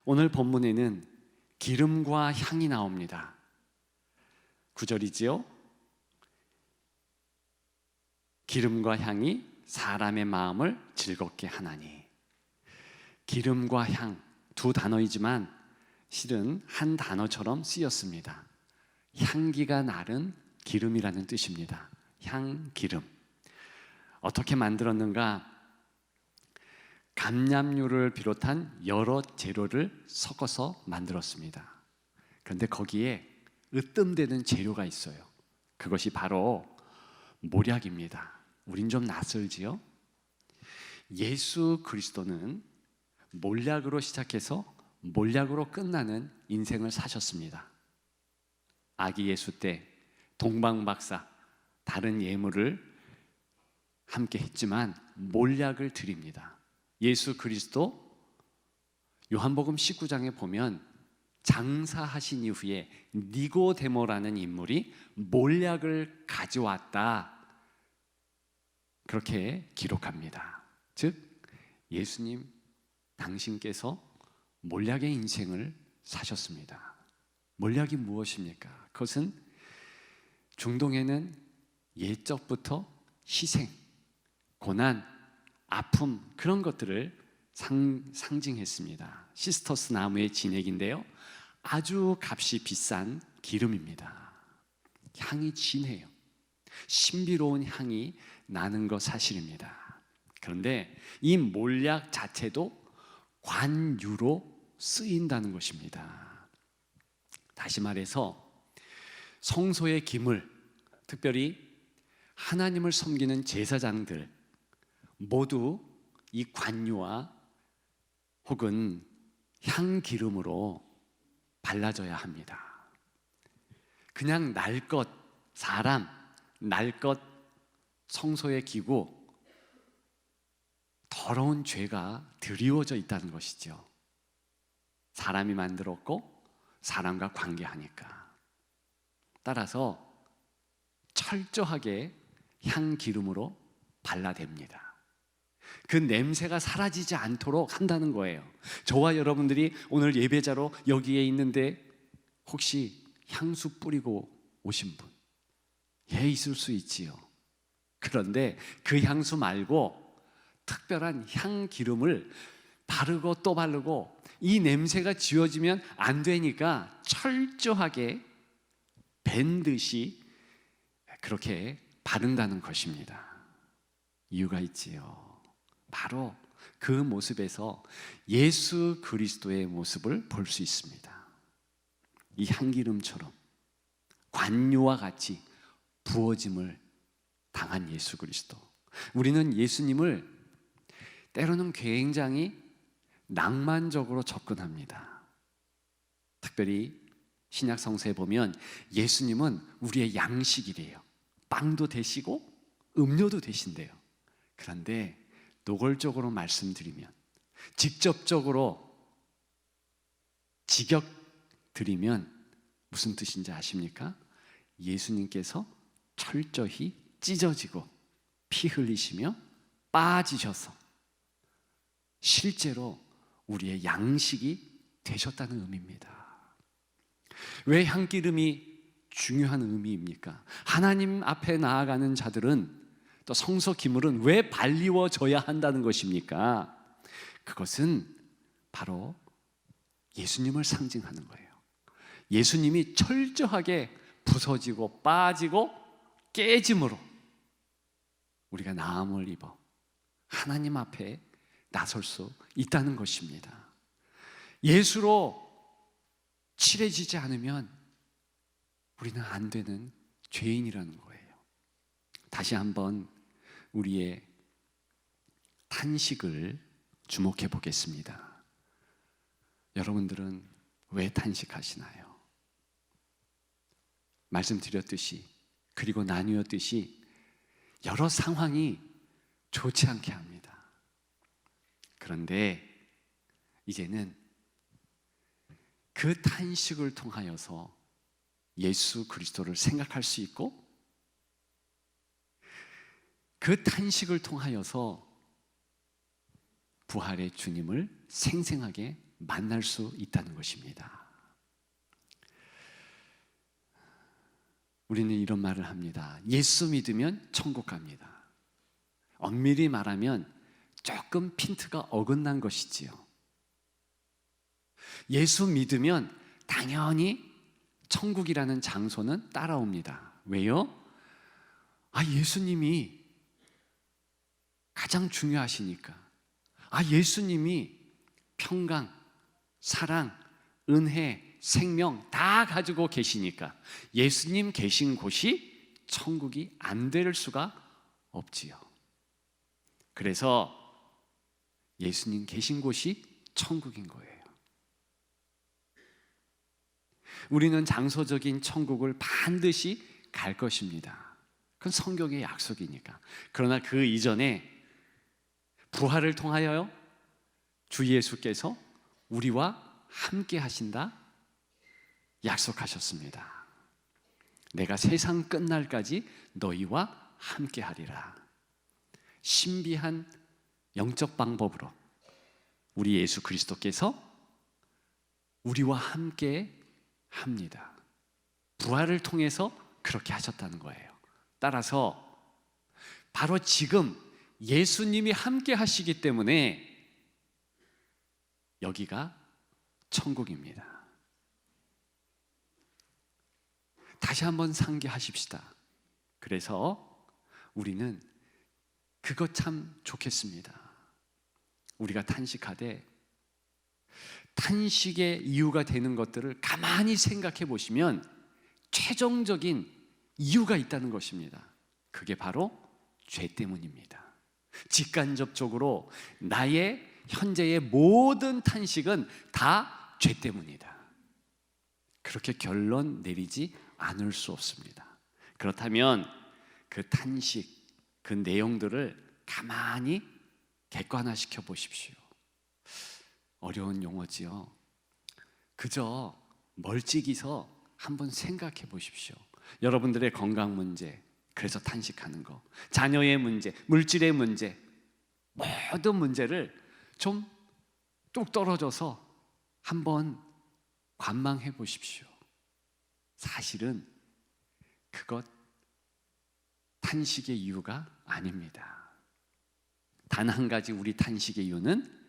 오늘 본문에는 기름과 향이 나옵니다. 9절이지요. 기름과 향이 사람의 마음을 즐겁게 하나니. 기름과 향, 두 단어이지만 실은 한 단어처럼 쓰였습니다. 향기가 나는 기름이라는 뜻입니다. 향기름. 어떻게 만들었는가? 감람유를 비롯한 여러 재료를 섞어서 만들었습니다. 그런데 거기에 으뜸되는 재료가 있어요. 그것이 바로 몰약입니다. 우린 좀 낯설지요? 예수 그리스도는 몰약으로 시작해서 몰약으로 끝나는 인생을 사셨습니다. 아기 예수 때 동방박사 다른 예물을 함께 했지만 몰약을 드립니다. 예수 그리스도 요한복음 19장에 보면 장사하신 이후에 니고데모라는 인물이 몰약을 가져왔다, 그렇게 기록합니다. 즉 예수님 당신께서 몰약의 인생을 사셨습니다. 몰약이 무엇입니까? 그것은 중동에는 옛적부터 희생, 고난, 아픔, 그런 것들을 상징했습니다. 시스터스 나무의 진액인데요, 아주 값이 비싼 기름입니다. 향이 진해요. 신비로운 향이 나는 것 사실입니다. 그런데 이 몰약 자체도 관유로 쓰인다는 것입니다. 다시 말해서 성소의 기물, 특별히 하나님을 섬기는 제사장들 모두 이 관유와 혹은 향기름으로 발라져야 합니다. 그냥 날 것, 사람, 날 것, 성소의 기구, 더러운 죄가 드리워져 있다는 것이죠. 사람이 만들었고 사람과 관계하니까. 따라서 철저하게 향기름으로 발라댑니다. 그 냄새가 사라지지 않도록 한다는 거예요. 저와 여러분들이 오늘 예배자로 여기에 있는데 혹시 향수 뿌리고 오신 분, 있을 수 있지요. 그런데 그 향수 말고 특별한 향기름을 바르고 또 바르고, 이 냄새가 지워지면 안 되니까 철저하게 밴 듯이 그렇게 바른다는 것입니다. 이유가 있지요. 바로 그 모습에서 예수 그리스도의 모습을 볼 수 있습니다. 이 향기름처럼 관유와 같이 부어짐을 당한 예수 그리스도. 우리는 예수님을 때로는 굉장히 낭만적으로 접근합니다. 특별히 신약 성서에 보면 예수님은 우리의 양식이래요. 빵도 되시고 음료도 되신대요. 그런데 노골적으로 말씀드리면, 직접적으로 직역 드리면 무슨 뜻인지 아십니까? 예수님께서 철저히 찢어지고 피 흘리시며 빠지셔서 실제로 우리의 양식이 되셨다는 의미입니다. 왜 향기름이 중요한 의미입니까? 하나님 앞에 나아가는 자들은, 또 성소 기물은 왜 발리워져야 한다는 것입니까? 그것은 바로 예수님을 상징하는 거예요. 예수님이 철저하게 부서지고 빠지고 깨짐으로 우리가 나음을 입어 하나님 앞에 나설 수 있다는 것입니다. 예수로 칠해지지 않으면 우리는 안 되는 죄인이라는 거예요. 다시 한번 우리의 탄식을 주목해 보겠습니다. 여러분들은 왜 탄식하시나요? 말씀드렸듯이, 그리고 나누었듯이 여러 상황이 좋지 않게 합니다. 그런데 이제는 그 탄식을 통하여서 예수 그리스도를 생각할 수 있고, 그 탄식을 통하여서 부활의 주님을 생생하게 만날 수 있다는 것입니다. 우리는 이런 말을 합니다. 예수 믿으면 천국 갑니다. 엄밀히 말하면 조금 핀트가 어긋난 것이지요. 예수 믿으면 당연히 천국이라는 장소는 따라옵니다. 왜요? 예수님이 가장 중요하시니까. 예수님이 평강, 사랑, 은혜, 생명 다 가지고 계시니까 예수님 계신 곳이 천국이 안 될 수가 없지요. 그래서 예수님 계신 곳이 천국인 거예요. 우리는 장소적인 천국을 반드시 갈 것입니다. 그건 성경의 약속이니까. 그러나 그 이전에 부활을 통하여 주 예수께서 우리와 함께 하신다 약속하셨습니다. 내가 세상 끝날까지 너희와 함께 하리라. 신비한 영적 방법으로 우리 예수 그리스도께서 우리와 함께 합니다. 부활을 통해서 그렇게 하셨다는 거예요. 따라서 바로 지금 예수님이 함께 하시기 때문에 여기가 천국입니다. 다시 한번 상기하십시다. 그래서 우리는 그거 참 좋겠습니다. 우리가 탄식하되 탄식의 이유가 되는 것들을 가만히 생각해 보시면 최종적인 이유가 있다는 것입니다. 그게 바로 죄 때문입니다. 직간접적으로 나의 현재의 모든 탄식은 다 죄 때문이다. 그렇게 결론 내리지 않을 수 없습니다. 그렇다면 그 탄식, 그 내용들을 가만히 객관화시켜 보십시오. 어려운 용어지요. 그저 멀찍이서 한번 생각해 보십시오. 여러분들의 건강 문제, 그래서 탄식하는 거, 자녀의 문제, 물질의 문제, 모든 문제를 좀 뚝 떨어져서 한번 관망해 보십시오. 사실은 그것 탄식의 이유가 아닙니다. 단 한 가지 우리 탄식의 이유는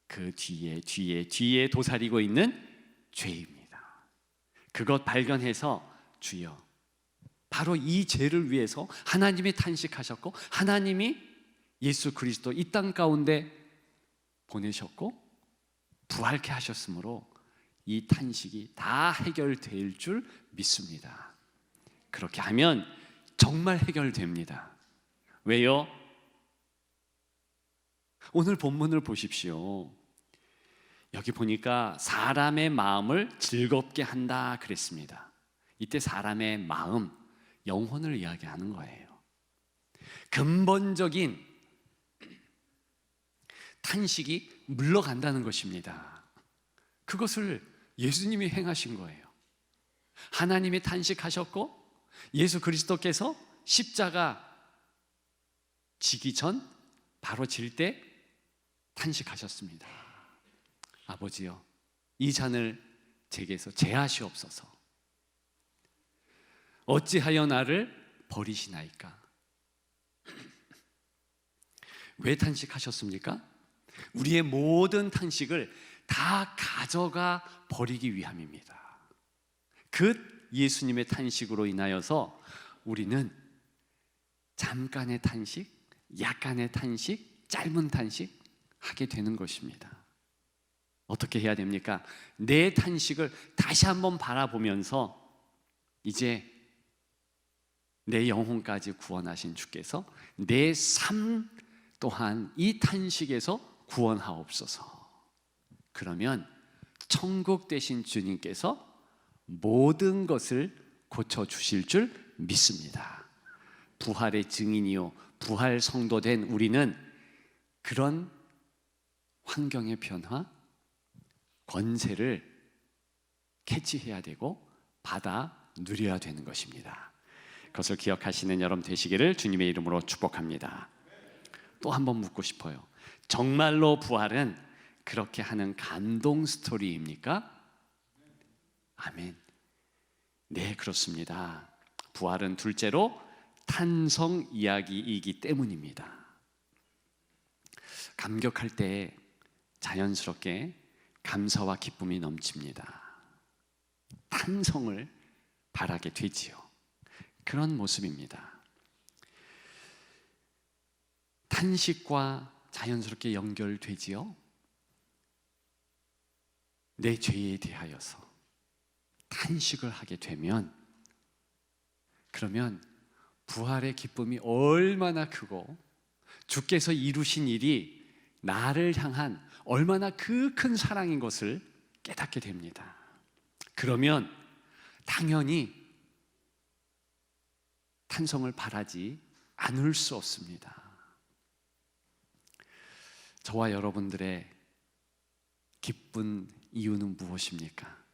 그 뒤에 도사리고 있는 죄입니다. 그것 발견해서 주여, 바로 이 죄를 위해서 하나님이 탄식하셨고 하나님이 예수 그리스도 이 땅 가운데 보내셨고 부활케 하셨으므로 이 탄식이 다 해결될 줄 믿습니다. 그렇게 하면 정말 해결됩니다. 왜요? 오늘 본문을 보십시오. 여기 보니까 사람의 마음을 즐겁게 한다 그랬습니다. 이때 사람의 마음, 영혼을 이야기하는 거예요. 근본적인 탄식이 물러간다는 것입니다. 그것을 예수님이 행하신 거예요. 하나님이 탄식하셨고 예수 그리스도께서 십자가 지기 전 바로 질 때 탄식하셨습니다. 아버지여, 이 잔을 제게서 제하시옵소서. 어찌하여 나를 버리시나이까? 왜 탄식하셨습니까? 우리의 모든 탄식을 다 가져가 버리기 위함입니다. 그 예수님의 탄식으로 인하여서 우리는 잠깐의 탄식, 약간의 탄식, 짧은 탄식 하게 되는 것입니다. 어떻게 해야 됩니까? 내 탄식을 다시 한번 바라보면서 이제 내 영혼까지 구원하신 주께서 내 삶 또한 이 탄식에서 구원하옵소서. 그러면 천국 되신 주님께서 모든 것을 고쳐주실 줄 믿습니다. 부활의 증인이요 부활 성도된 우리는 그런 환경의 변화, 권세를 캐치해야 되고 받아 누려야 되는 것입니다. 그것을 기억하시는 여러분 되시기를 주님의 이름으로 축복합니다. 또 한 번 묻고 싶어요. 정말로 부활은 그렇게 하는 감동 스토리입니까? 아멘. 네, 그렇습니다. 부활은 둘째로 탄성 이야기이기 때문입니다. 감격할 때 자연스럽게 감사와 기쁨이 넘칩니다. 탄성을 바라게 되지요. 그런 모습입니다. 탄식과 자연스럽게 연결되지요. 내 죄에 대하여서 탄식을 하게 되면, 그러면 부활의 기쁨이 얼마나 크고 주께서 이루신 일이 나를 향한 얼마나 그 큰 사랑인 것을 깨닫게 됩니다. 그러면 당연히 탄성을 바라지 않을 수 없습니다. 저와 여러분들의 기쁜 이유는 무엇입니까?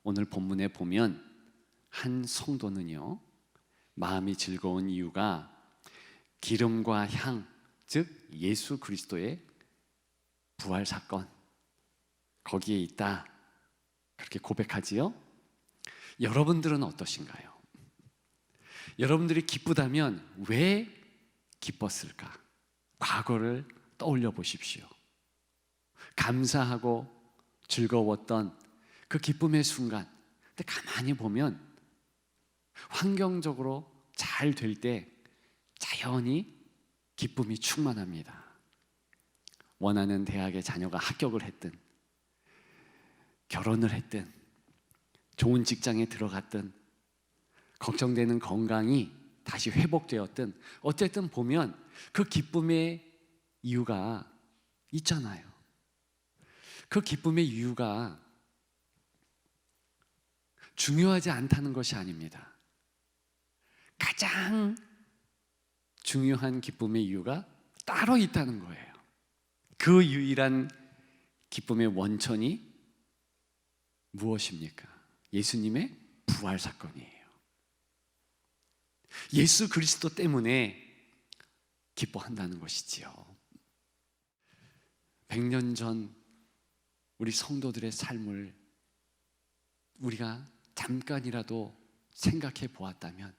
오늘 본문에 보면 한 성도는요, 마음이 즐거운 이유가 기름과 향, 즉 예수 그리스도의 부활 사건, 거기에 있다, 그렇게 고백하지요. 여러분들은 어떠신가요? 여러분들이 기쁘다면 왜 기뻤을까? 과거를 떠올려 보십시오. 감사하고 즐거웠던 그 기쁨의 순간, 근데 가만히 보면 환경적으로 잘 될 때 자연히 기쁨이 충만합니다. 원하는 대학에 자녀가 합격을 했든, 결혼을 했든, 좋은 직장에 들어갔든, 걱정되는 건강이 다시 회복되었든, 어쨌든 보면 그 기쁨의 이유가 있잖아요. 그 기쁨의 이유가 중요하지 않다는 것이 아닙니다. 가장 중요한 기쁨의 이유가 따로 있다는 거예요. 그 유일한 기쁨의 원천이 무엇입니까? 예수님의 부활 사건이에요. 예수 그리스도 때문에 기뻐한다는 것이지요. 100년 전 우리 성도들의 삶을 우리가 잠깐이라도 생각해 보았다면,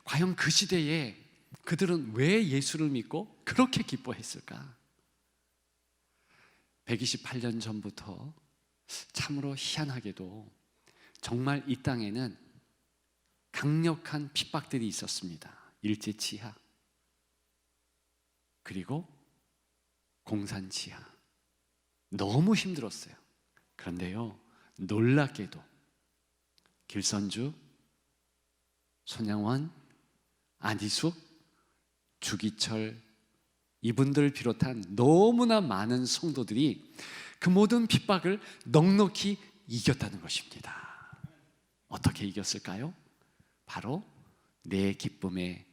과연 그 시대에 그들은 왜 예수를 믿고 그렇게 기뻐했을까? 128년 전부터 참으로 희한하게도 정말 이 땅에는 강력한 핍박들이 있었습니다. 일제치하, 그리고 공산치하, 너무 힘들었어요. 그런데요, 놀랍게도 길선주, 손양원, 안희숙, 주기철, 이분들을 비롯한 너무나 많은 성도들이 그 모든 핍박을 넉넉히 이겼다는 것입니다. 어떻게 이겼을까요? 바로 내 기쁨의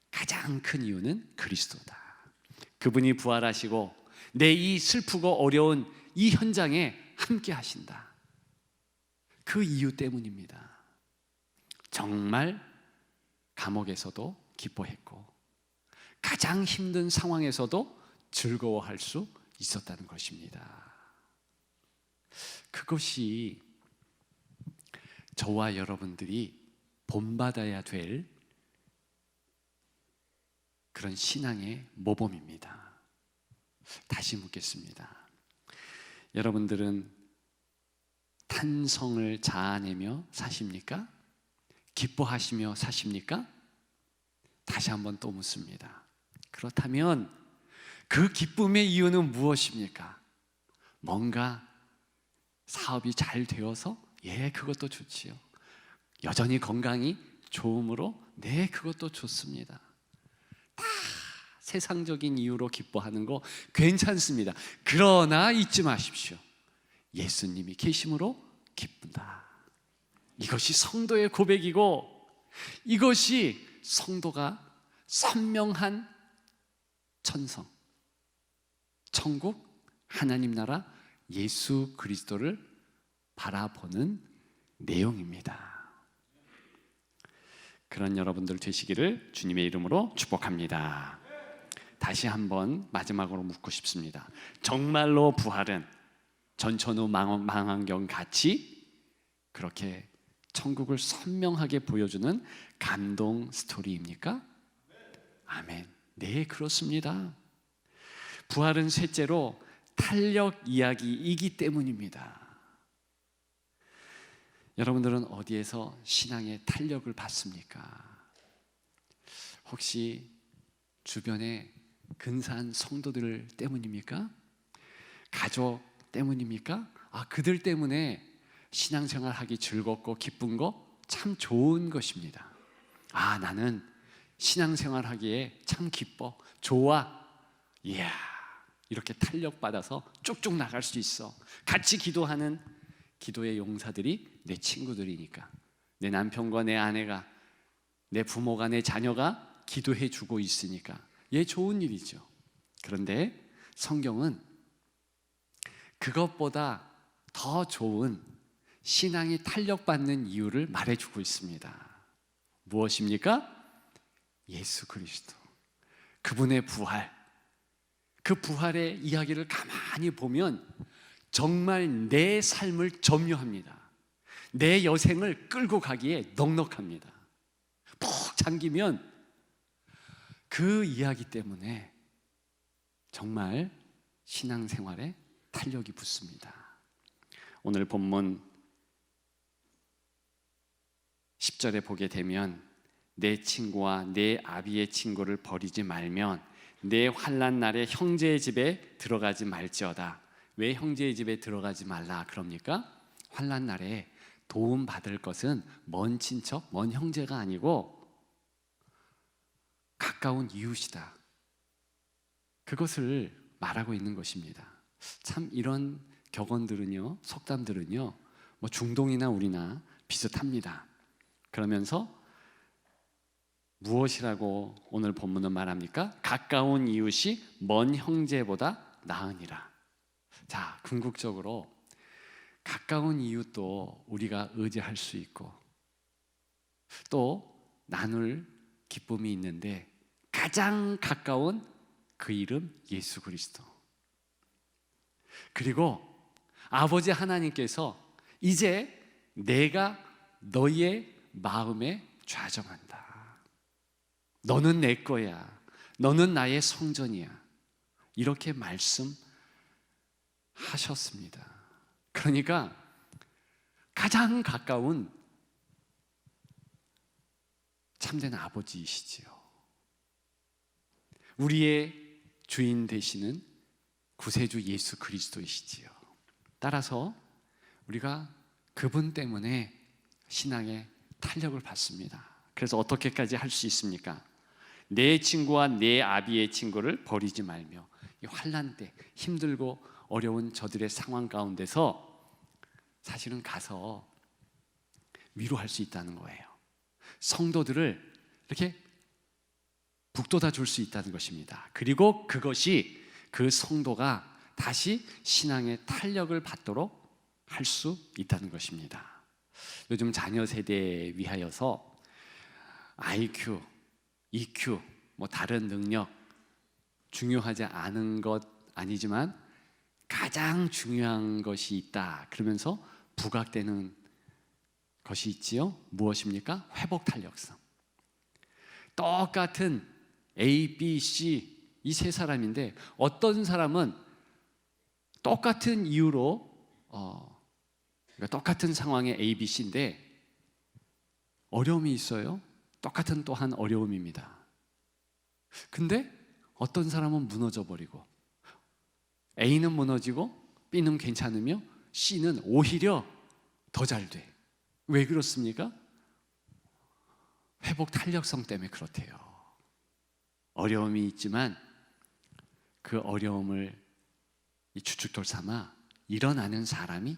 가장 큰 이유는 그리스도다. 그분이 부활하시고 내 이 슬프고 어려운 이 현장에 함께 하신다. 그 이유 때문입니다. 정말 감옥에서도 기뻐했고 가장 힘든 상황에서도 즐거워할 수 있었다는 것입니다. 그것이 저와 여러분들이 본받아야 될 그런 신앙의 모범입니다. 다시 묻겠습니다. 여러분들은 탄성을 자아내며 사십니까? 기뻐하시며 사십니까? 다시 한번 또 묻습니다. 그렇다면 그 기쁨의 이유는 무엇입니까? 뭔가 사업이 잘 되어서? 예, 그것도 좋지요. 여전히 건강이 좋음으로? 네, 그것도 좋습니다. 다 세상적인 이유로 기뻐하는 거 괜찮습니다. 그러나 잊지 마십시오. 예수님이 계심으로 기쁜다. 이것이 성도의 고백이고, 이것이 성도가 선명한 천성, 천국, 하나님 나라, 예수 그리스도를 바라보는 내용입니다. 그런 여러분들 되시기를 주님의 이름으로 축복합니다. 다시 한번 마지막으로 묻고 싶습니다. 정말로 부활은 전천후 망원경 같이 그렇게 천국을 선명하게 보여주는 감동 스토리입니까? 아멘. 네, 그렇습니다. 부활은 셋째로 탄력 이야기이기 때문입니다. 여러분들은 어디에서 신앙의 탄력을 받습니까? 혹시 주변에 근사한 성도들 때문입니까? 가족 때문입니까? 그들 때문에 신앙생활 하기 즐겁고 기쁜 거 참 좋은 것입니다. 나는 신앙생활 하기에 참 기뻐, 좋아. 이야, 이렇게 탄력받아서 쭉쭉 나갈 수 있어. 같이 기도하는 기도의 용사들이 내 친구들이니까, 내 남편과 내 아내가, 내 부모가, 내 자녀가 기도해 주고 있으니까 좋은 일이죠. 그런데 성경은 그것보다 더 좋은 신앙이 탄력받는 이유를 말해주고 있습니다. 무엇입니까? 예수 그리스도, 그분의 부활. 그 부활의 이야기를 가만히 보면 정말 내 삶을 점유합니다. 내 여생을 끌고 가기에 넉넉합니다. 푹 잠기면 그 이야기 때문에 정말 신앙생활에 탄력이 붙습니다. 오늘 본문 10절에 보게 되면 내 친구와 내 아비의 친구를 버리지 말면 내 환난 날에 형제의 집에 들어가지 말지어다. 왜 형제의 집에 들어가지 말라 그럽니까? 환난 날에 도움 받을 것은 먼 친척, 먼 형제가 아니고 가까운 이웃이다. 그것을 말하고 있는 것입니다. 참 이런 격언들은요, 속담들은요, 중동이나 우리나 비슷합니다. 그러면서 무엇이라고 오늘 본문은 말합니까? 가까운 이웃이 먼 형제보다 나으니라. 자, 궁극적으로 가까운 이웃도 우리가 의지할 수 있고 또 나눌 기쁨이 있는데 가장 가까운 그 이름 예수 그리스도. 그리고 아버지 하나님께서 이제 내가 너희의 마음에 좌정한다. 너는 내 거야. 너는 나의 성전이야. 이렇게 말씀하셨습니다. 그러니까 가장 가까운 참된 아버지이시지요. 우리의 주인 되시는 구세주 예수 그리스도이시지요. 따라서 우리가 그분 때문에 신앙의 탄력을 받습니다. 그래서 어떻게까지 할 수 있습니까? 내 친구와 내 아비의 친구를 버리지 말며, 이 환난 때 힘들고 어려운 저들의 상황 가운데서 사실은 가서 위로할 수 있다는 거예요. 성도들을 이렇게 북돋아 줄 수 있다는 것입니다. 그리고 그것이 그 성도가 다시 신앙의 탄력을 받도록 할 수 있다는 것입니다. 요즘 자녀 세대에 위하여서 IQ, EQ, 다른 능력 중요하지 않은 것 아니지만 가장 중요한 것이 있다. 그러면서 부각되는 것이 있지요. 무엇입니까? 회복 탄력성. 똑같은 A, B, C 이 세 사람인데 어떤 사람은 똑같은 이유로 똑같은 상황의 A, B, C인데 어려움이 있어요. 똑같은 또한 어려움입니다. 근데 어떤 사람은 무너져 버리고 A는 무너지고 B는 괜찮으며 C는 오히려 더 잘 돼. 왜 그렇습니까? 회복 탄력성 때문에 그렇대요. 어려움이 있지만 그 어려움을 주춧돌 삼아 일어나는 사람이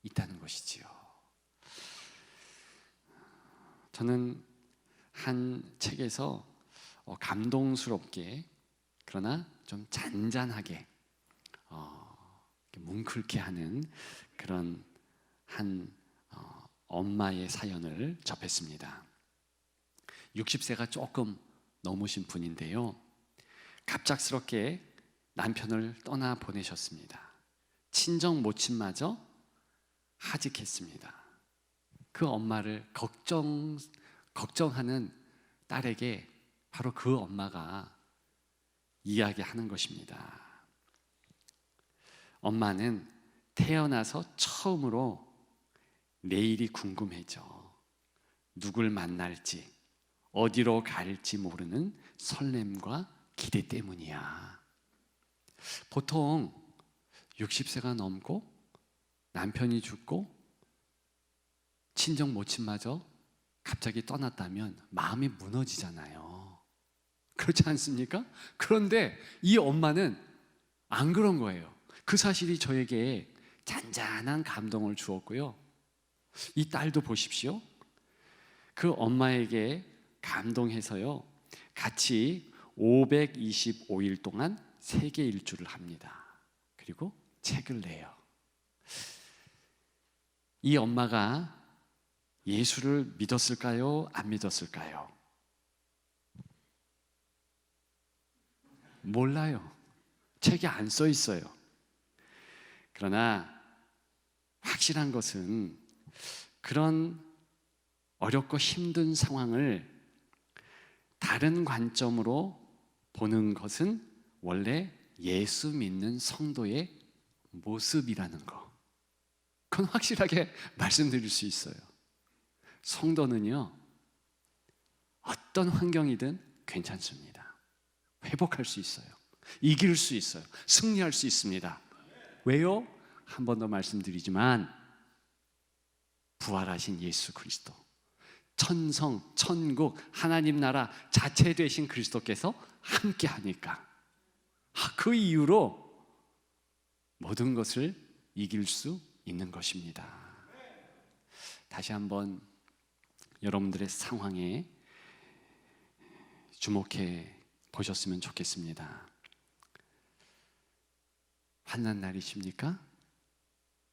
있다는 것이지요. 저는 한 책에서 감동스럽게 그러나 좀 잔잔하게 뭉클게 하는 그런 한 엄마의 사연을 접했습니다. 60세가 조금 넘으신 분인데요, 갑작스럽게 남편을 떠나 보내셨습니다. 친정 모친마저 하직했습니다. 그 엄마를 걱정하는 딸에게 바로 그 엄마가 이야기하는 것입니다. 엄마는 태어나서 처음으로 내일이 궁금해져. 누굴 만날지, 어디로 갈지 모르는 설렘과 기대 때문이야. 보통 60세가 넘고 남편이 죽고 친정 모친마저 갑자기 떠났다면 마음이 무너지잖아요. 그렇지 않습니까? 그런데 이 엄마는 안 그런 거예요. 그 사실이 저에게 잔잔한 감동을 주었고요. 이 딸도 보십시오. 그 엄마에게 감동해서요, 같이 525일 동안 세계 일주를 합니다. 그리고 책을 내요. 이 엄마가 예수를 믿었을까요? 안 믿었을까요? 몰라요. 책에 안 써 있어요. 그러나 확실한 것은 그런 어렵고 힘든 상황을 다른 관점으로 보는 것은 원래 예수 믿는 성도의 모습이라는 거, 그건 확실하게 말씀드릴 수 있어요. 성도는요, 어떤 환경이든 괜찮습니다. 회복할 수 있어요. 이길 수 있어요. 승리할 수 있습니다. 왜요? 한 번 더 말씀드리지만 부활하신 예수 그리스도, 천성, 천국, 하나님 나라 자체 되신 그리스도께서 함께 하니까 그 이유로 모든 것을 이길 수 있는 것입니다. 다시 한번 여러분들의 상황에 주목해 보셨으면 좋겠습니다. 환난 날이십니까?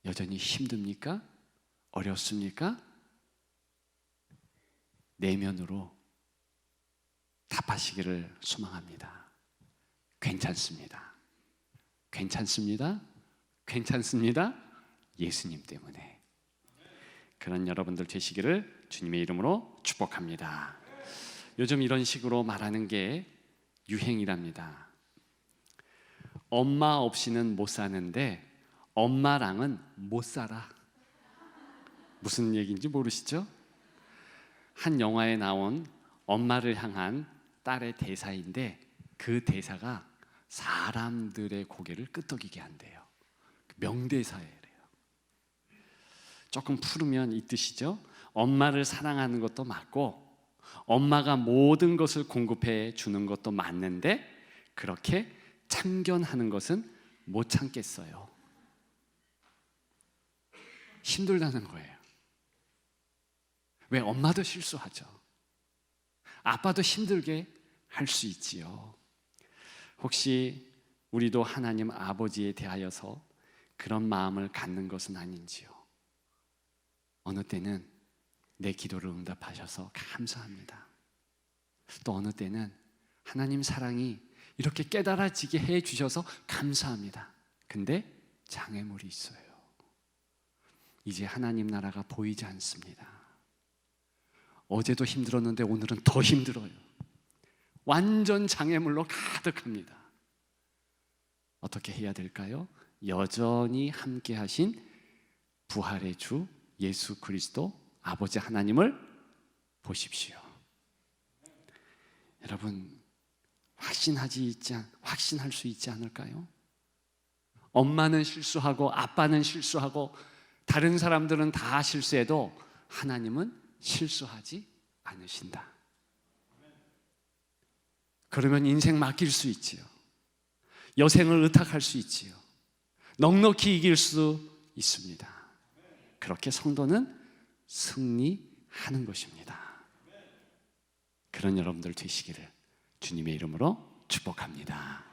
여전히 힘듭니까? 어렵습니까? 내면으로 답하시기를 소망합니다. 괜찮습니다. 괜찮습니다. 괜찮습니다. 예수님 때문에. 그런 여러분들 되시기를 주님의 이름으로 축복합니다. 요즘 이런 식으로 말하는 게 유행이랍니다. 엄마 없이는 못 사는데 엄마랑은 못 살아. 무슨 얘기인지 모르시죠? 한 영화에 나온 엄마를 향한 딸의 대사인데 그 대사가 사람들의 고개를 끄덕이게 한대요. 명대사예요. 조금 풀으면 이 뜻이죠. 엄마를 사랑하는 것도 맞고 엄마가 모든 것을 공급해 주는 것도 맞는데 그렇게 참견하는 것은 못 참겠어요. 힘들다는 거예요. 왜? 엄마도 실수하죠. 아빠도 힘들게 할 수 있지요. 혹시 우리도 하나님 아버지에 대하여서 그런 마음을 갖는 것은 아닌지요. 어느 때는 내 기도를 응답하셔서 감사합니다. 또 어느 때는 하나님 사랑이 이렇게 깨달아지게 해 주셔서 감사합니다. 근데 장애물이 있어요. 이제 하나님 나라가 보이지 않습니다. 어제도 힘들었는데 오늘은 더 힘들어요. 완전 장애물로 가득합니다. 어떻게 해야 될까요? 여전히 함께 하신 부활의 주 예수 그리스도 아버지 하나님을 보십시오. 여러분, 확신할 수 있지 않을까요? 엄마는 실수하고 아빠는 실수하고 다른 사람들은 다 실수해도 하나님은 실수하지 않으신다. 그러면 인생 맡길 수 있지요. 여생을 의탁할 수 있지요. 넉넉히 이길 수 있습니다. 그렇게 성도는 승리하는 것입니다. 그런 여러분들 되시기를 주님의 이름으로 축복합니다.